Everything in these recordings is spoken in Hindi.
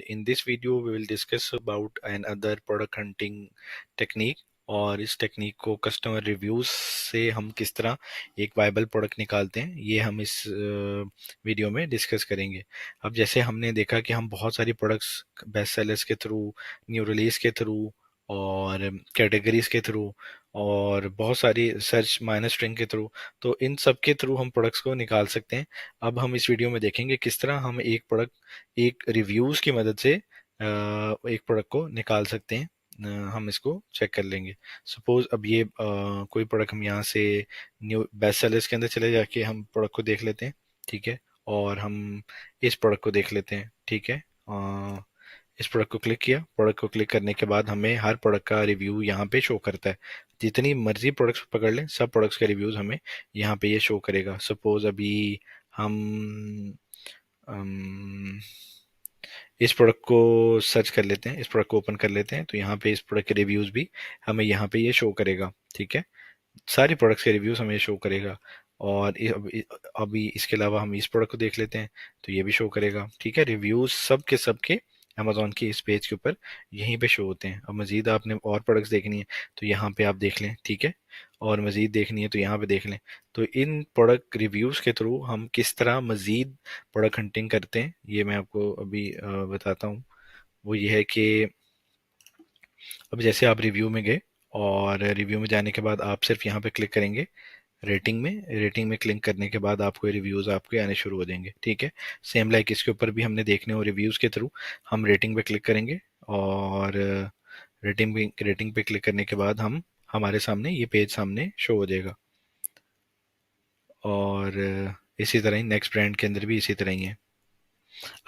In this video, we will discuss about another product hunting technique. और इस टेक्निक को कस्टमर रिव्यूज से हम किस तरह एक वायबल प्रोडक्ट निकालते हैं, ये हम इस वीडियो में डिस्कस करेंगे। अब जैसे हमने देखा कि हम बहुत सारी प्रोडक्ट्स बेस्ट सेलर्स के थ्रू, न्यू रिलीज के थ्रू और कैटेगरीज के थ्रू और बहुत सारी सर्च माइनस स्ट्रिंग के थ्रू, तो इन सब के थ्रू हम प्रोडक्ट्स को निकाल सकते हैं। अब हम इस वीडियो में देखेंगे किस तरह हम एक प्रोडक्ट एक रिव्यूज की मदद से एक प्रोडक्ट को निकाल सकते हैं। हम इसको चेक कर लेंगे। सपोज अब ये कोई प्रोडक्ट हम यहाँ से न्यू बेस्ट सेलर्स के अंदर चले जाके हम प्रोडक्ट को देख लेते हैं, ठीक है। और हम इस प्रोडक्ट को देख लेते हैं, ठीक है। इस प्रोडक्ट को क्लिक किया। प्रोडक्ट को क्लिक करने के बाद हमें हर प्रोडक्ट का रिव्यू यहाँ पे शो करता है। जितनी मर्जी प्रोडक्ट्स पकड़ लें, सब प्रोडक्ट्स के रिव्यूज हमें यहाँ पे ये शो करेगा। सपोज अभी हम अम, इस प्रोडक्ट को सर्च कर लेते हैं, इस प्रोडक्ट को ओपन कर लेते हैं, तो यहाँ पे इस प्रोडक्ट के रिव्यूज भी हमें यहाँ पे ये शो करेगा, ठीक है। सारी प्रोडक्ट्स के रिव्यूज हमें शो करेगा। और अभी इसके अलावा हम इस प्रोडक्ट को देख लेते हैं, तो ये भी शो करेगा, ठीक है। रिव्यूज सब के सब के अमेजोन के इस पेज के ऊपर यहीं पे शो होते हैं। अब मजीद आपने और प्रोडक्ट्स देखनी है तो यहाँ पे आप देख लें, ठीक है। और मजीद देखनी है तो यहाँ पे देख लें। तो इन प्रोडक्ट रिव्यूज के थ्रू हम किस तरह मजीद प्रोडक्ट हंटिंग करते हैं, ये मैं आपको अभी बताता हूँ। वो ये है कि अब जैसे आप रिव्यू में गए और रिव्यू में जाने के बाद आप सिर्फ यहाँ पे क्लिक करेंगे रेटिंग में। रेटिंग में क्लिक करने के बाद आपको रिव्यूज आपके आने शुरू हो जाएंगे, ठीक है। सेम लाइक इसके ऊपर भी हमने देखने हो रिव्यूज के थ्रू हम रेटिंग पे क्लिक करेंगे और रेटिंग पे क्लिक करने के बाद हम हमारे सामने ये पेज सामने शो हो जाएगा। और इसी तरह ही नेक्स्ट ब्रांड के अंदर भी इसी तरह ही है।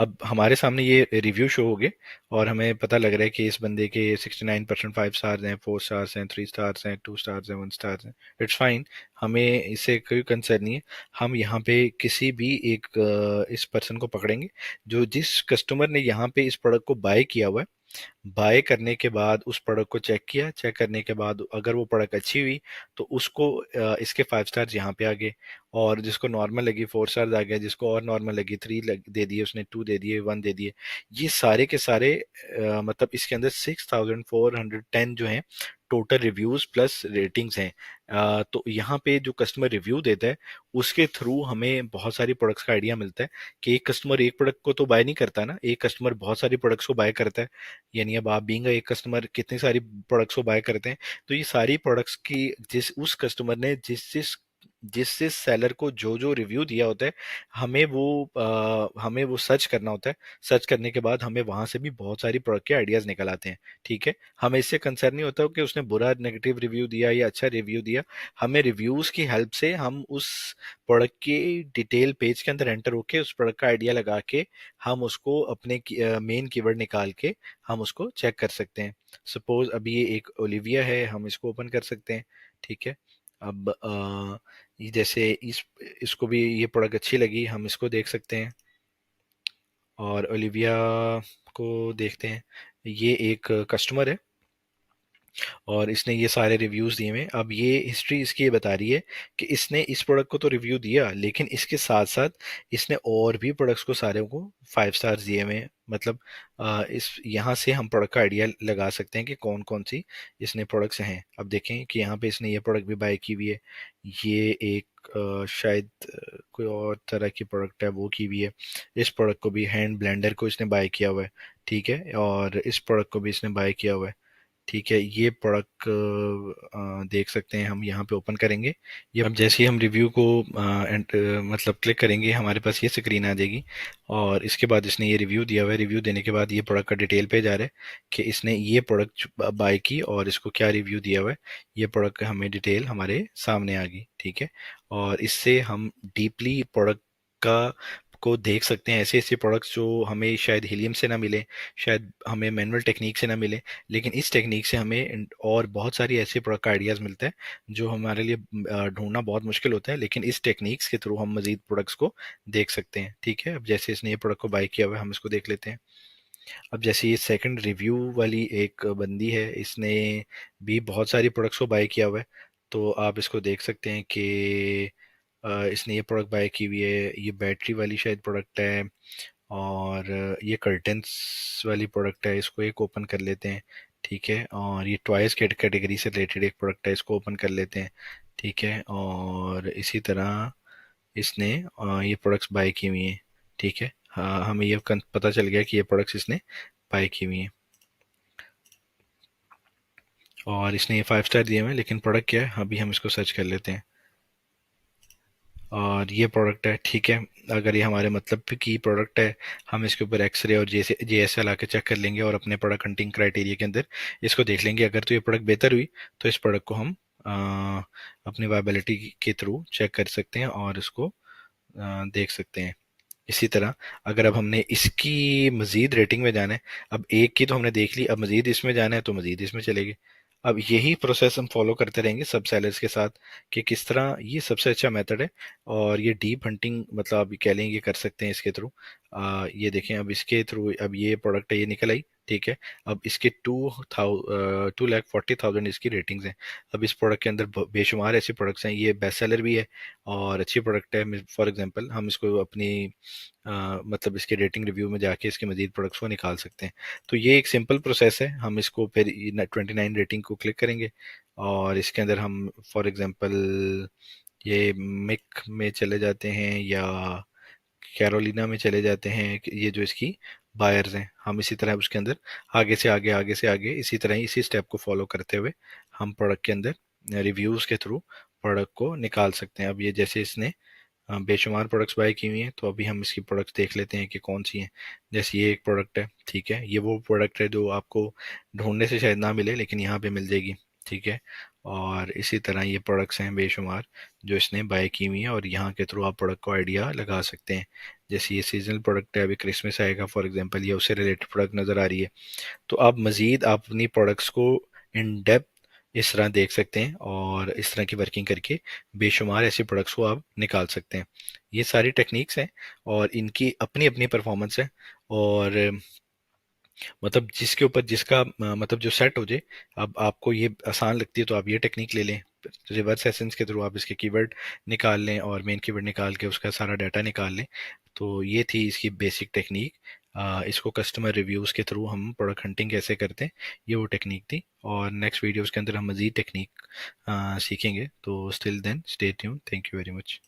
अब हमारे सामने ये रिव्यू शो हो गए और हमें पता लग रहा है कि इस बंदे के 69% 5 स्टार्स हैं, 4 स्टार्स हैं, 3 स्टार्स हैं, 2 स्टार्स हैं, 1 स्टार्स हैं। इट्स फाइन, हमें इससे कोई कंसर्न नहीं है। हम यहाँ पे किसी भी एक इस पर्सन को पकड़ेंगे जो जिस कस्टमर ने यहाँ पे इस प्रोडक्ट को बाय किया हुआ है। बाय करने के बाद उस प्रोडक्ट को चेक किया, चेक करने के बाद अगर वो प्रोडक्ट अच्छी हुई तो उसको इसके 5 स्टार्स यहाँ पे आ गए। और जिसको नॉर्मल लगी 4 स्टार्स आ गया, जिसको और नॉर्मल लगी 3 दे दिए उसने, 2 दे दिए, 1 दे दिए। ये सारे के सारे मतलब इसके अंदर 6410 जो है टोटल रिव्यूज प्लस रेटिंग्स हैं। तो यहाँ पे जो कस्टमर रिव्यू देता है उसके थ्रू हमें बहुत सारी प्रोडक्ट्स का आइडिया मिलता है कि एक कस्टमर एक प्रोडक्ट को तो बाय नहीं करता ना, एक कस्टमर बहुत सारी प्रोडक्ट्स को बाय करता है। यानी अब आप बीइंग एक कस्टमर कितनी सारी प्रोडक्ट्स को बाय करते हैं। तो ये सारी प्रोडक्ट्स की जिस उस कस्टमर ने जिस जिस सेलर को जो जो रिव्यू दिया होता है, हमें वो सर्च करना होता है। सर्च करने के बाद हमें वहां से भी बहुत सारी प्रोडक्ट के आइडियाज निकल आते हैं, ठीक है। हमें इससे कंसर्न नहीं होता कि उसने बुरा नेगेटिव रिव्यू दिया या अच्छा रिव्यू दिया। हमें रिव्यूज की हेल्प से हम उस प्रोडक्ट के डिटेल पेज के अंदर एंटर होके उस प्रोडक्ट का आइडिया लगा के हम उसको अपने मेन कीवर्ड निकाल के हम उसको चेक कर सकते हैं। सपोज अभी ये एक ओलिविया है, हम इसको ओपन कर सकते हैं, ठीक है। अब ये जैसे इसको भी ये प्रोडक्ट अच्छी लगी, हम इसको देख सकते हैं और ओलिविया को देखते हैं। ये एक कस्टमर है और इसने ये सारे रिव्यूज दिए हुए हैं। अब ये हिस्ट्री इसकी ये बता रही है कि इसने इस प्रोडक्ट को तो रिव्यू दिया, लेकिन इसके साथ साथ इसने और भी प्रोडक्ट्स को सारे को 5 स्टार्स दिए हुए हैं। मतलब इस यहाँ से हम प्रोडक्ट का आइडिया लगा सकते हैं कि कौन कौन सी इसने प्रोडक्ट्स हैं। अब देखें कि यहाँ पे इसने ये प्रोडक्ट भी बाय की हुई है। ये एक शायद कोई और तरह की प्रोडक्ट है वो की हुई है। इस प्रोडक्ट को भी, हैंड ब्लेंडर को इसने बाय किया हुआ है, ठीक है। और इस प्रोडक्ट को भी इसने बाय किया हुआ है, ठीक है। ये प्रोडक्ट देख सकते हैं, हम यहाँ पे ओपन करेंगे। ये अब जैसे ही हम रिव्यू को मतलब क्लिक करेंगे हमारे पास ये स्क्रीन आ जाएगी। और इसके बाद इसने ये रिव्यू दिया हुआ है। रिव्यू देने के बाद ये प्रोडक्ट का डिटेल पेज आ रहा है कि इसने ये प्रोडक्ट बाय की और इसको क्या रिव्यू दिया हुआ है। ये प्रोडक्ट का हमें डिटेल हमारे सामने आ गई, ठीक है। और इससे हम डीपली प्रोडक्ट का को देख सकते हैं। ऐसे ऐसे प्रोडक्ट्स जो हमें शायद हीलियम से ना मिले, शायद हमें मैनुअल टेक्निक से ना मिले, लेकिन इस टेक्निक से हमें और बहुत सारी ऐसे प्रोडक्ट का आइडियाज़ मिलता है जो हमारे लिए ढूंढना बहुत मुश्किल होता है, लेकिन इस टेक्निक्स के थ्रू हम मजीद प्रोडक्ट्स को देख सकते हैं, ठीक है। अब जैसे इसने ये प्रोडक्ट को बाय किया हुआ है, हम इसको देख लेते हैं। अब जैसे ये सेकंड रिव्यू वाली एक बंदी है, इसने भी बहुत सारी प्रोडक्ट्स को बाय किया हुआ है। तो आप इसको देख सकते हैं कि इसने ये प्रोडक्ट बाय की हुई है। ये बैटरी वाली शायद प्रोडक्ट है और ये कर्टन्स वाली प्रोडक्ट है, इसको एक ओपन कर लेते हैं। ठीक है, और ये टॉयज कैटेगरी से रिलेटेड एक प्रोडक्ट है, इसको ओपन कर लेते हैं। ठीक है, और इसी तरह इसने ये प्रोडक्ट्स बाय की हुई हैं। ठीक है, हाँ, हमें ये पता चल गया कि ये प्रोडक्ट्स इसने बाय की हुई हैं, और इसने ये 5 स्टार दिए हुए हैं। लेकिन प्रोडक्ट क्या है, अभी हम इसको सर्च कर लेते हैं। और ये प्रोडक्ट है। ठीक है, अगर ये हमारे मतलब की प्रोडक्ट है, हम इसके ऊपर एक्सरे और JSL आके चेक कर लेंगे और अपने प्रोडक्ट हंटिंग क्राइटेरिया के अंदर इसको देख लेंगे। अगर तो ये प्रोडक्ट बेहतर हुई तो इस प्रोडक्ट को हम अपनी वायबिलिटी के थ्रू चेक कर सकते हैं और इसको देख सकते हैं। इसी तरह अगर अब हमने इसकी मजीद रेटिंग में जाना है, अब एक की तो हमने देख ली, अब मजीद इसमें जाना है तो मजीद इसमें चलेगी। अब यही प्रोसेस हम फॉलो करते रहेंगे सब सेलर्स के साथ कि किस तरह ये सबसे अच्छा मेथड है। और ये डीप हंटिंग मतलब आप कह लें ये कर सकते हैं इसके थ्रू। ये देखें, अब इसके थ्रू अब ये प्रोडक्ट है, ये निकल आई। ठीक है, अब इसके 2,40,000 इसकी रेटिंग्स हैं। अब इस प्रोडक्ट के अंदर बेशुमार ऐसी प्रोडक्ट्स हैं, ये बेस्ट सेलर भी है और अच्छी प्रोडक्ट है। फॉर एग्जांपल हम इसको अपनी मतलब इसके रेटिंग रिव्यू में जाके इसके मजीद प्रोडक्ट्स को निकाल सकते हैं। तो ये एक सिंपल प्रोसेस है। हम इसको फिर 29 रेटिंग को क्लिक करेंगे और इसके अंदर हम फॉर एग्जांपल ये मिक में चले जाते हैं या कैरोलिना में चले जाते हैं। ये जो इसकी बायर्स हैं, हम इसी तरह उसके अंदर आगे से आगे इसी तरह ही इसी स्टेप को फॉलो करते हुए हम प्रोडक्ट के अंदर रिव्यूज़ के थ्रू प्रोडक्ट को निकाल सकते हैं। अब ये जैसे इसने बेशुमार प्रोडक्ट्स बाय की हुई हैं, तो अभी हम इसकी प्रोडक्ट्स देख लेते हैं कि कौन सी हैं। जैसे ये एक प्रोडक्ट है। ठीक है, ये वो प्रोडक्ट है जो आपको ढूंढने से शायद ना मिले लेकिन यहाँ पे मिल जाएगी। ठीक है, और इसी तरह ये प्रोडक्ट्स हैं बेशुमार जो इसने बाय की हुई हैं और यहाँ के थ्रू आप प्रोडक्ट को आइडिया लगा सकते हैं। जैसे ये सीजनल प्रोडक्ट है, अभी क्रिसमस आएगा फॉर एग्जांपल, ये उससे रिलेटेड प्रोडक्ट नज़र आ रही है। तो आप मज़ीद आप अपनी प्रोडक्ट्स को इन डेप्थ इस तरह देख सकते हैं और इस तरह की वर्किंग करके बेशुमार ऐसे प्रोडक्ट्स को आप निकाल सकते हैं। ये सारी टेक्निक्स हैं और इनकी अपनी अपनी परफॉर्मेंस है। और मतलब जिसके ऊपर जिसका मतलब जो सेट हो जाए। अब आपको ये आसान लगती है तो आप ये टेक्निक ले लें, रिवर्स एसेंस के थ्रू आप इसके कीवर्ड निकाल लें और मेन कीवर्ड निकाल के उसका सारा डाटा निकाल लें। तो ये थी इसकी बेसिक टेक्निक। इसको कस्टमर रिव्यूज़ के थ्रू हम प्रोडक्ट हंटिंग कैसे करते हैं, ये वो टेक्निक थी। और नेक्स्ट वीडियोस के अंदर हम मज़ीद टेक्निक सीखेंगे। तो still then stay tune, thank you very much.